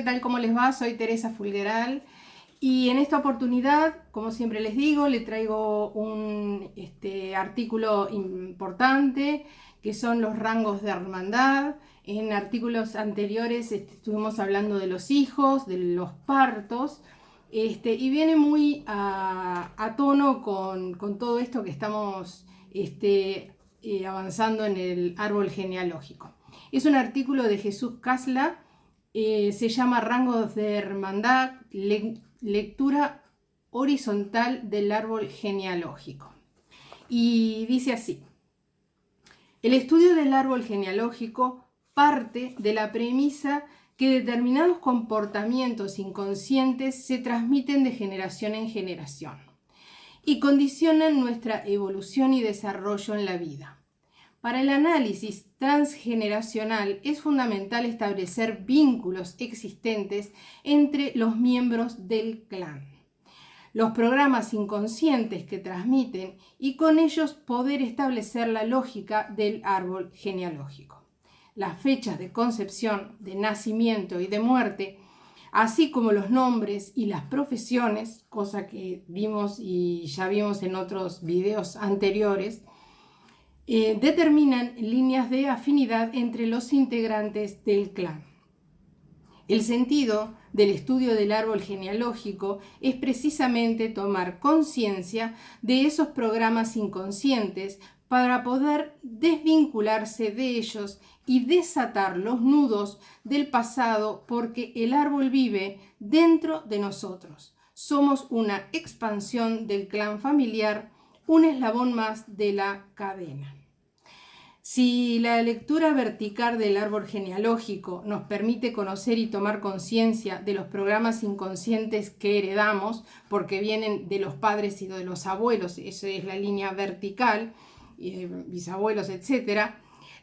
¿qué tal? ¿Cómo les va? Soy Teresa Fulgueral y en esta oportunidad, como siempre les digo, le traigo un artículo importante que son los rangos de hermandad. En artículos anteriores estuvimos hablando de los hijos, de los partos, y viene muy a tono con todo esto que estamos avanzando en el árbol genealógico. Es un artículo de Jesús Casla, se llama Rangos de Hermandad, lectura horizontal del árbol genealógico. Y dice así: el estudio del árbol genealógico parte de la premisa que determinados comportamientos inconscientes se transmiten de generación en generación y condicionan nuestra evolución y desarrollo en la vida. Para el análisis transgeneracional es fundamental establecer vínculos existentes entre los miembros del clan, los programas inconscientes que transmiten y con ellos poder establecer la lógica del árbol genealógico. Las fechas de concepción, de nacimiento y de muerte, así como los nombres y las profesiones, cosa que vimos y ya vimos en otros videos anteriores, determinan líneas de afinidad entre los integrantes del clan. El sentido del estudio del árbol genealógico es precisamente tomar conciencia de esos programas inconscientes para poder desvincularse de ellos y desatar los nudos del pasado, porque el árbol vive dentro de nosotros. Somos una expansión del clan familiar, un eslabón más de la cadena. Si la lectura vertical del árbol genealógico nos permite conocer y tomar conciencia de los programas inconscientes que heredamos, porque vienen de los padres y de los abuelos, esa es la línea vertical, bisabuelos, etc.,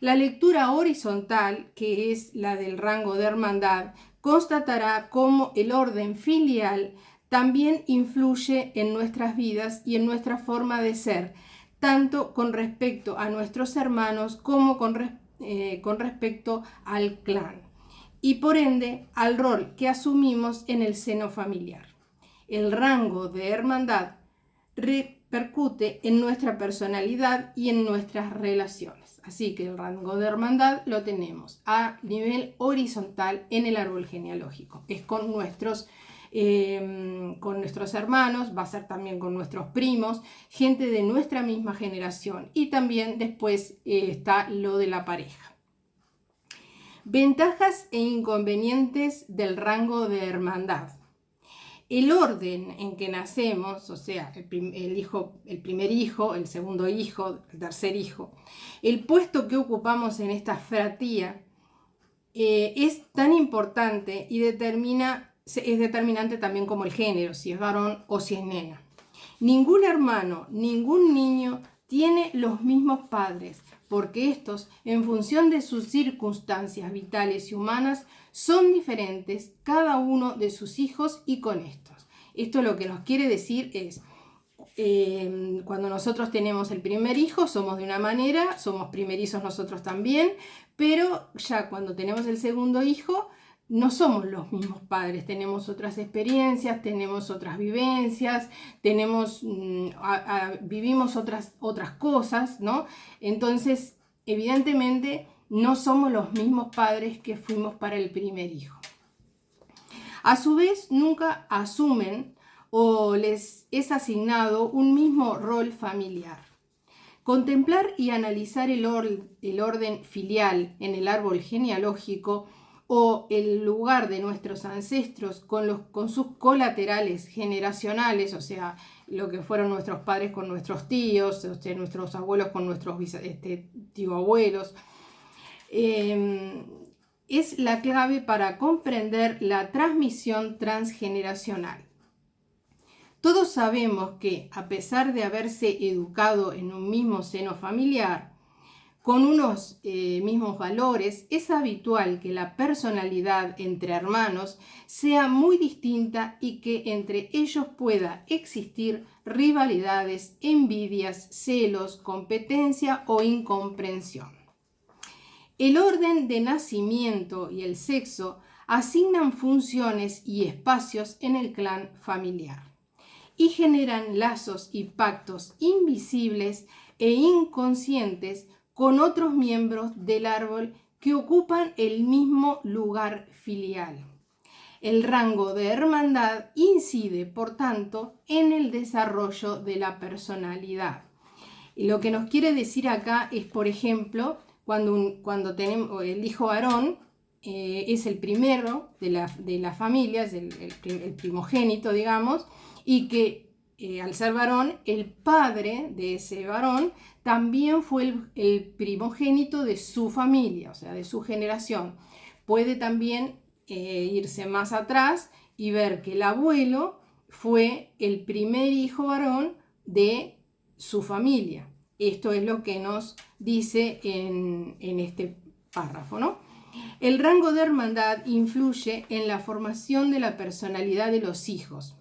la lectura horizontal, que es la del rango de hermandad, constatará cómo el orden filial también influye en nuestras vidas y en nuestra forma de ser, tanto con respecto a nuestros hermanos como con respecto al clan y por ende al rol que asumimos en el seno familiar. El rango de hermandad repercute en nuestra personalidad y en nuestras relaciones. Así que el rango de hermandad lo tenemos a nivel horizontal en el árbol genealógico. Es con nuestros hermanos, va a ser también con nuestros primos, gente de nuestra misma generación, y también después está lo de la pareja. Ventajas e inconvenientes del rango de hermandad. El orden en que nacemos, o sea, el primer hijo, el segundo hijo, el tercer hijo, el puesto que ocupamos en esta fratría es tan importante y es determinante también como el género, si es varón o si es nena. Ningún hermano, ningún niño tiene los mismos padres, porque estos, en función de sus circunstancias vitales y humanas, son diferentes cada uno de sus hijos y con estos. Esto lo que nos quiere decir es, cuando nosotros tenemos el primer hijo somos de una manera, somos primerizos nosotros también, pero ya cuando tenemos el segundo hijo no somos los mismos padres, tenemos otras experiencias, tenemos otras vivencias, vivimos otras cosas, ¿no? Entonces, evidentemente, no somos los mismos padres que fuimos para el primer hijo. A su vez, nunca asumen o les es asignado un mismo rol familiar. Contemplar y analizar el orden filial en el árbol genealógico o el lugar de nuestros ancestros con sus colaterales generacionales, o sea, lo que fueron nuestros padres con nuestros tíos, o sea, nuestros abuelos con nuestros tío-abuelos, es la clave para comprender la transmisión transgeneracional. Todos sabemos que, a pesar de haberse educado en un mismo seno familiar, con unos mismos valores, es habitual que la personalidad entre hermanos sea muy distinta y que entre ellos pueda existir rivalidades, envidias, celos, competencia o incomprensión. El orden de nacimiento y el sexo asignan funciones y espacios en el clan familiar y generan lazos y pactos invisibles e inconscientes con otros miembros del árbol que ocupan el mismo lugar filial. El rango de hermandad incide, por tanto, en el desarrollo de la personalidad. Y lo que nos quiere decir acá es, por ejemplo, cuando tenemos el hijo varón, es el primero de la familia, es el primogénito, digamos, y que al ser varón, el padre de ese varón también fue el primogénito de su familia, o sea, de su generación. Puede también irse más atrás y ver que el abuelo fue el primer hijo varón de su familia. Esto es lo que nos dice en este párrafo, ¿no? El rango de hermandad influye en la formación de la personalidad de los hijos.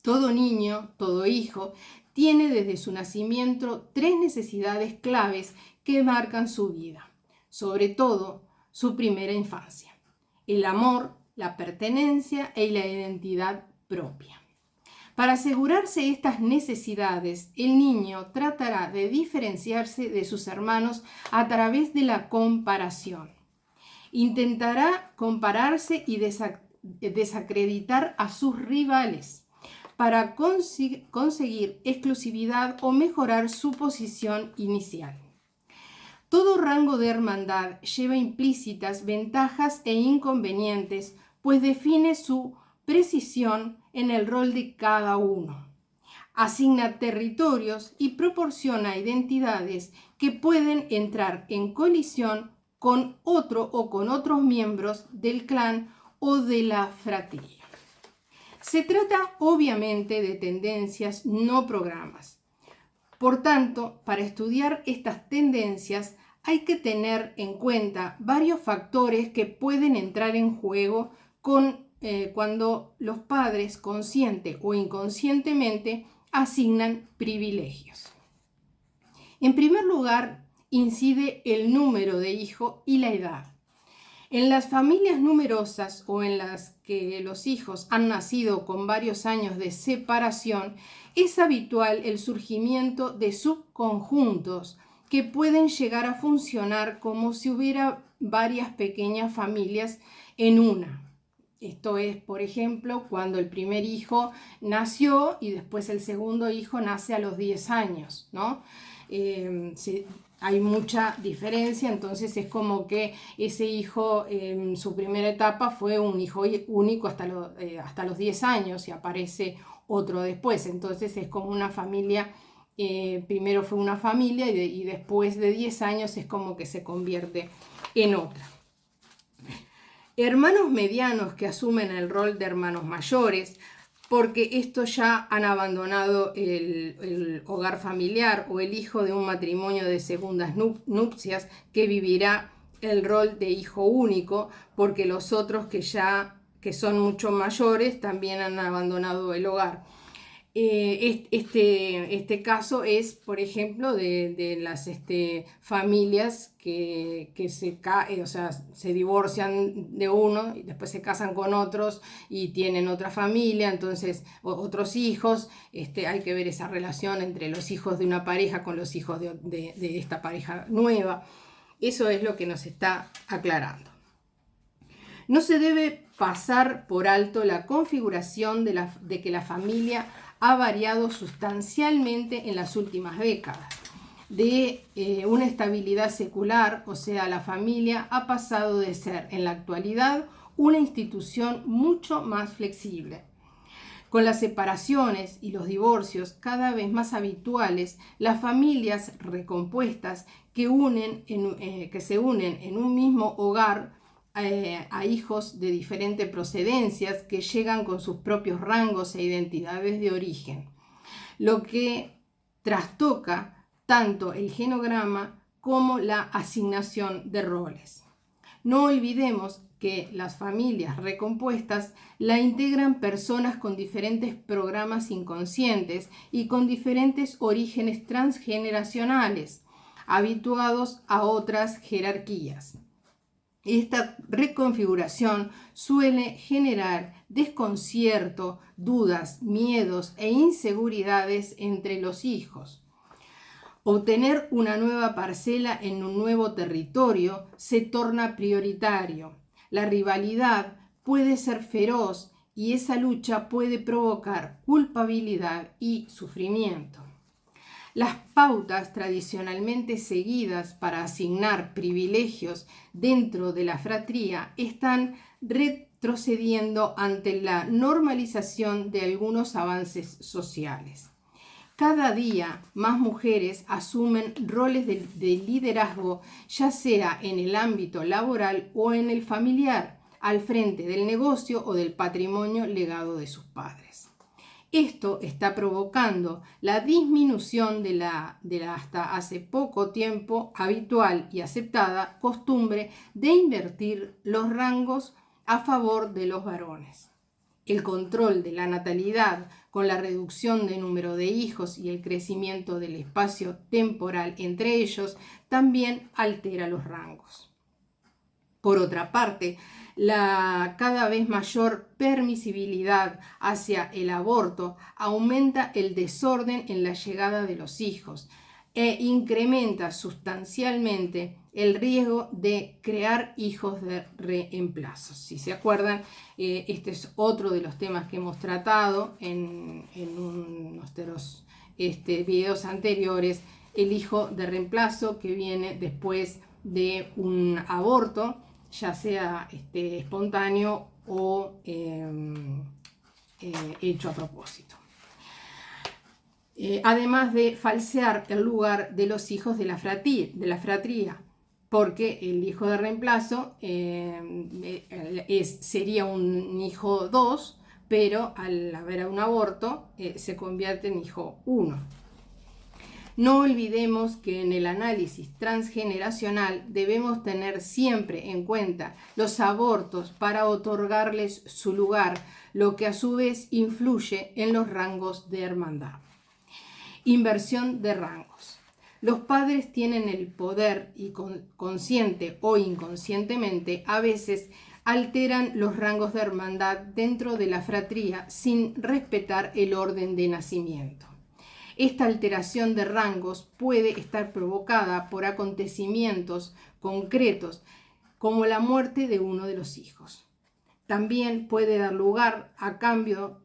Todo niño, todo hijo, tiene desde su nacimiento 3 necesidades claves que marcan su vida, sobre todo su primera infancia: el amor, la pertenencia y la identidad propia. Para asegurarse estas necesidades, el niño tratará de diferenciarse de sus hermanos a través de la comparación. Intentará compararse y desacreditar a sus rivales para conseguir exclusividad o mejorar su posición inicial. Todo rango de hermandad lleva implícitas ventajas e inconvenientes, pues define su precisión en el rol de cada uno. Asigna territorios y proporciona identidades que pueden entrar en colisión con otro o con otros miembros del clan o de la fratría. Se trata obviamente de tendencias, no programas. Por tanto, para estudiar estas tendencias hay que tener en cuenta varios factores que pueden entrar en juego cuando los padres, consciente o inconscientemente, asignan privilegios. En primer lugar, incide el número de hijos y la edad. En las familias numerosas o en las que los hijos han nacido con varios años de separación, es habitual el surgimiento de subconjuntos que pueden llegar a funcionar como si hubiera varias pequeñas familias en una. Esto es, por ejemplo, cuando el primer hijo nació y después el segundo hijo nace a los 10 años, ¿no? Hay mucha diferencia, entonces es como que ese hijo en su primera etapa fue un hijo único hasta los 10 años y aparece otro después. Entonces es como una familia, primero fue una familia y después de 10 años es como que se convierte en otra. Hermanos medianos que asumen el rol de hermanos mayores, porque estos ya han abandonado el hogar familiar, o el hijo de un matrimonio de segundas nupcias que vivirá el rol de hijo único, porque los otros que son mucho mayores también han abandonado el hogar. Este caso es, por ejemplo, de las familias que se divorcian de uno y después se casan con otros y tienen otra familia, entonces otros hijos. Hay que ver esa relación entre los hijos de una pareja con los hijos de esta pareja nueva. Eso es lo que nos está aclarando. No se debe pasar por alto la configuración de que la familia ha variado sustancialmente en las últimas décadas. De una estabilidad secular, o sea, la familia ha pasado de ser en la actualidad una institución mucho más flexible. Con las separaciones y los divorcios cada vez más habituales, las familias recompuestas que se unen en un mismo hogar a hijos de diferentes procedencias que llegan con sus propios rangos e identidades de origen, lo que trastoca tanto el genograma como la asignación de roles. No olvidemos que las familias recompuestas la integran personas con diferentes programas inconscientes y con diferentes orígenes transgeneracionales, habituados a otras jerarquías. Esta reconfiguración suele generar desconcierto, dudas, miedos e inseguridades entre los hijos. Obtener una nueva parcela en un nuevo territorio se torna prioritario. La rivalidad puede ser feroz y esa lucha puede provocar culpabilidad y sufrimiento. Las pautas tradicionalmente seguidas para asignar privilegios dentro de la fratría están retrocediendo ante la normalización de algunos avances sociales. Cada día más mujeres asumen roles de liderazgo, ya sea en el ámbito laboral o en el familiar, al frente del negocio o del patrimonio legado de sus padres. Esto está provocando la disminución de la hasta hace poco tiempo habitual y aceptada costumbre de invertir los rangos a favor de los varones. El control de la natalidad con la reducción de número de hijos y el crecimiento del espacio temporal entre ellos también altera los rangos. Por otra parte, la cada vez mayor permisibilidad hacia el aborto aumenta el desorden en la llegada de los hijos e incrementa sustancialmente el riesgo de crear hijos de reemplazo. Si se acuerdan, este es otro de los temas que hemos tratado en unos de los videos anteriores, el hijo de reemplazo que viene después de un aborto, ya sea espontáneo o hecho a propósito. Además de falsear el lugar de los hijos de la fratría, porque el hijo de reemplazo sería un hijo 2, pero al haber un aborto se convierte en hijo 1. No olvidemos que en el análisis transgeneracional debemos tener siempre en cuenta los abortos para otorgarles su lugar, lo que a su vez influye en los rangos de hermandad. Inversión de rangos. Los padres tienen el poder y consciente o inconscientemente a veces alteran los rangos de hermandad dentro de la fratría sin respetar el orden de nacimiento. Esta alteración de rangos puede estar provocada por acontecimientos concretos como la muerte de uno de los hijos. También puede dar lugar a cambios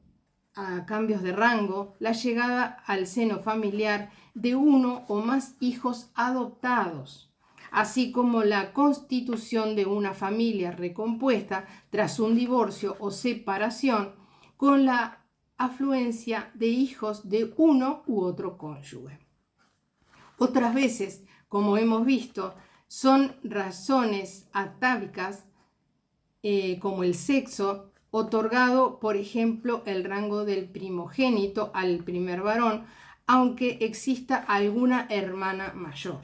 de rango la llegada al seno familiar de uno o más hijos adoptados, así como la constitución de una familia recompuesta tras un divorcio o separación con la afluencia de hijos de uno u otro cónyuge. Otras veces, como hemos visto, son razones atávicas como el sexo, otorgado, por ejemplo, el rango del primogénito al primer varón, aunque exista alguna hermana mayor.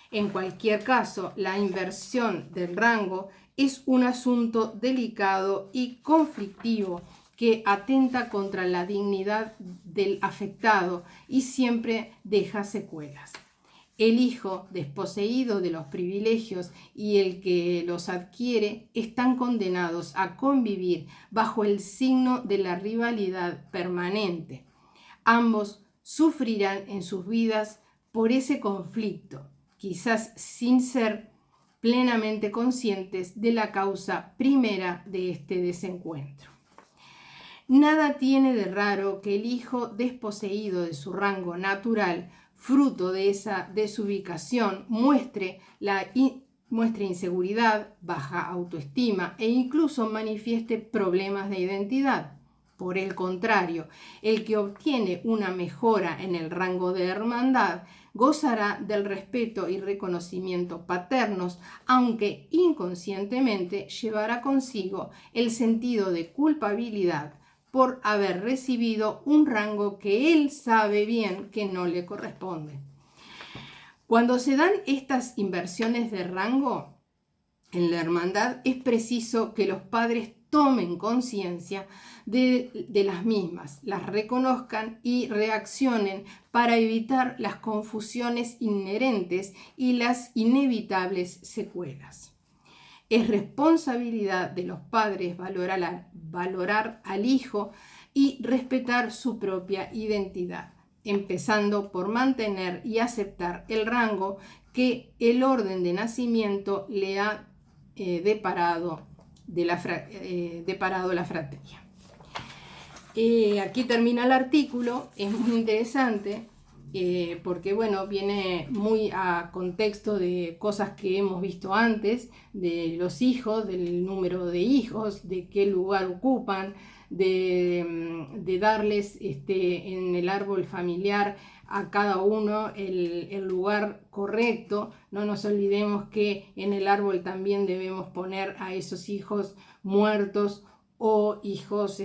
En cualquier caso, la inversión del rango es un asunto delicado y conflictivo que atenta contra la dignidad del afectado y siempre deja secuelas. El hijo desposeído de los privilegios y el que los adquiere están condenados a convivir bajo el signo de la rivalidad permanente. Ambos sufrirán en sus vidas por ese conflicto, quizás sin ser plenamente conscientes de la causa primera de este desencuentro. Nada tiene de raro que el hijo desposeído de su rango natural, fruto de esa desubicación, muestre inseguridad, baja autoestima e incluso manifieste problemas de identidad. Por el contrario, el que obtiene una mejora en el rango de hermandad gozará del respeto y reconocimiento paternos, aunque inconscientemente llevará consigo el sentido de culpabilidad por haber recibido un rango que él sabe bien que no le corresponde. Cuando se dan estas inversiones de rango en la hermandad, es preciso que los padres tomen conciencia de las mismas, las reconozcan y reaccionen para evitar las confusiones inherentes y las inevitables secuelas. Es responsabilidad de los padres valorar al hijo y respetar su propia identidad, empezando por mantener y aceptar el rango que el orden de nacimiento le ha deparado la fratría. Aquí termina el artículo, es muy interesante porque bueno, viene muy a contexto de cosas que hemos visto antes, de los hijos, del número de hijos, de qué lugar ocupan, de darles en el árbol familiar a cada uno el lugar correcto. No nos olvidemos que en el árbol también debemos poner a esos hijos muertos o hijos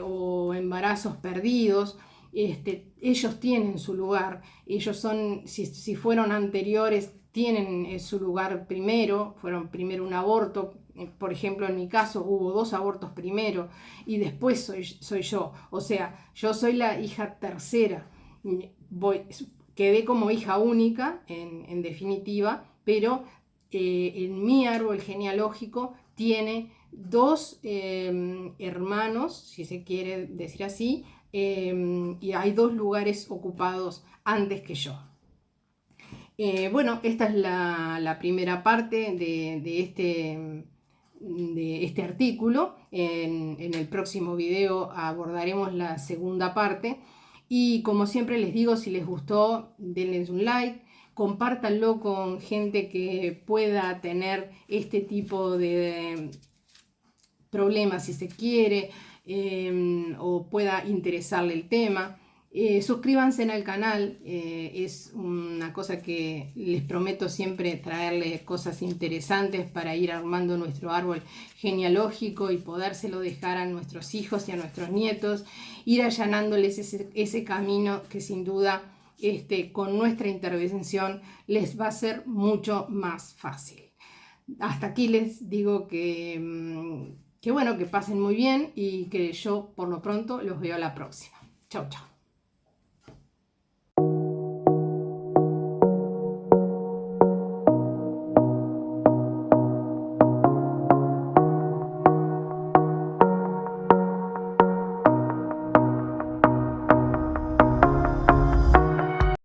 o embarazos perdidos. Ellos tienen su lugar, ellos son, si fueron anteriores, tienen su lugar primero, fueron primero un aborto, por ejemplo en mi caso hubo 2 abortos primero y después soy yo, o sea, yo soy la hija tercera, quedé como hija única en definitiva, pero en mi árbol genealógico tiene 2 hermanos, si se quiere decir así, y hay 2 lugares ocupados antes que yo. Bueno, esta es la primera parte de este artículo. En el próximo video abordaremos la segunda parte. Y como siempre les digo, si les gustó, denles un like, compártanlo con gente que pueda tener este tipo de problemas, si se quiere, o pueda interesarle el tema. Suscríbanse al canal, es una cosa que les prometo siempre traerles cosas interesantes para ir armando nuestro árbol genealógico y podérselo dejar a nuestros hijos y a nuestros nietos, ir allanándoles ese camino que sin duda con nuestra intervención les va a ser mucho más fácil. Hasta aquí les digo que bueno, que pasen muy bien y que yo por lo pronto los veo a la próxima. Chau, chau.